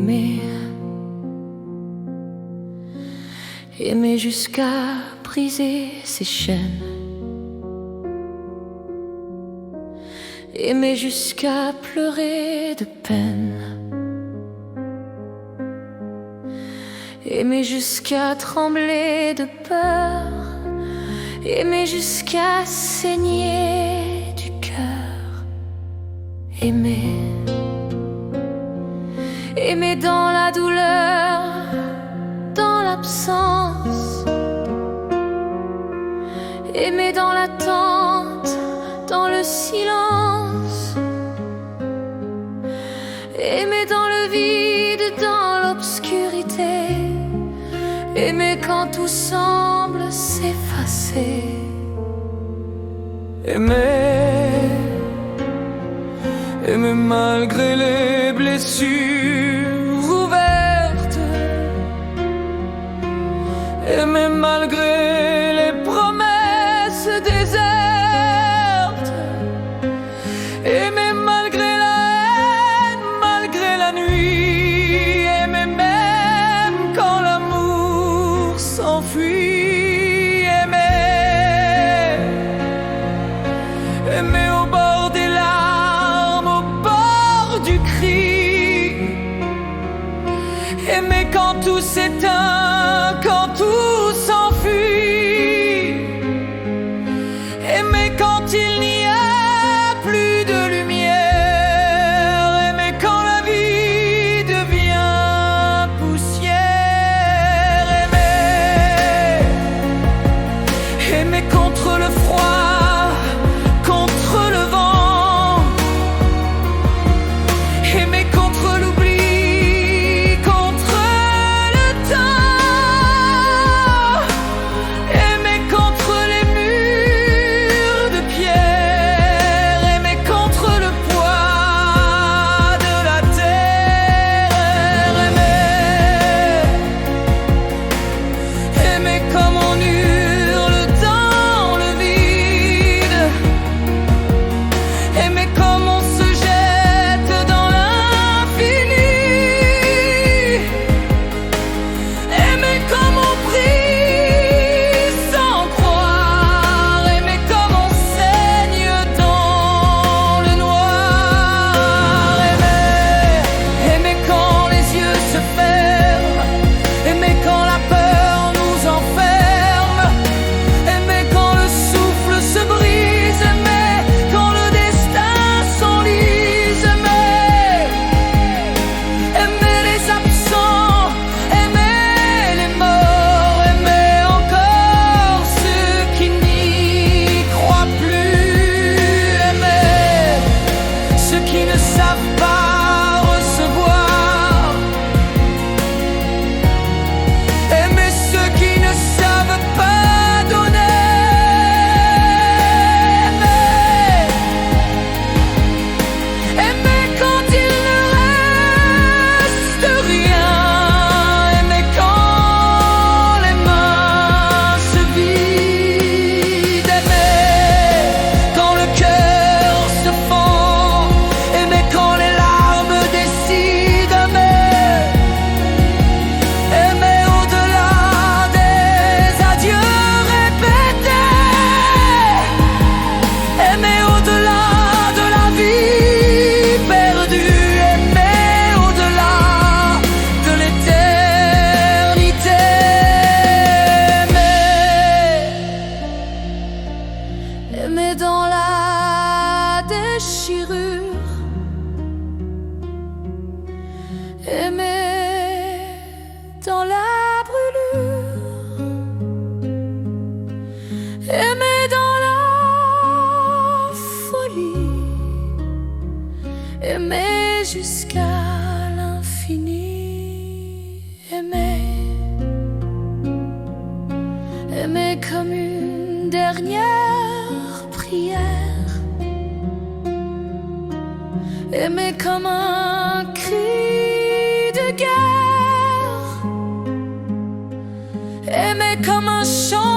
aimer, aimer jusqu'à briser ses chaînes, aimer jusqu'à pleurer de peine, aimer jusqu'à trembler de peur, aimer jusqu'à saigner du cœur, aimer, aimer dans la douleur, dans l'absence, aimer dans l'attente, dans le silence, aimer dans le vide, dans l'obscurité, aimer quand tout semble s'effacer. Aimer, aimer malgré les blessures ouvertes, aimer malgré les promesses désertes, aimer malgré la haine, malgré la nuit, aimer même quand l'amour s'enfuit, aimer au bord des larmes, au bord du cri, aimer quand tout s'éteint, quand tout s'enfuit, aimer quand il n'y a plus de lumière, aimer quand la vie devient poussière, aimer contre le froid, contre le vent, aimer contre l'oubli, contre le temps, aimer contre les murs de pierre, aimer contre le poids de la terre, aimer comme on hurle dans le vide, aimer comme on se jette dans l'infini, aimer comme on prie sans croire, aimer comme on saigne dans le noir, aimer quand les yeux se ferment, aimer quand la peur nous enferme, aimer quand le souffle se brise, aimer quand le destin s'enlise, aimer les absents, aimer les morts, aimer encore ceux qui n'y croient plus, aimer ceux qui ne savent pas recevoir, aimer ceux qui ne savent pas donner, aimer quand il ne reste rien, aimer quand les mains se vident, aimer quand le cœur se fend, aimer quand les larmes décident, aimer au-delà des adieux répétés, aimer au-delà de la vie perdue, aimer au-delà de l'éternité, aimer dans la déchirure, aimer dans la brûlure, aimer dans la folie, aimer jusqu'à l'infini, aimer comme une dernière prière, aimer comme un cri de guerre, aimer comme un chant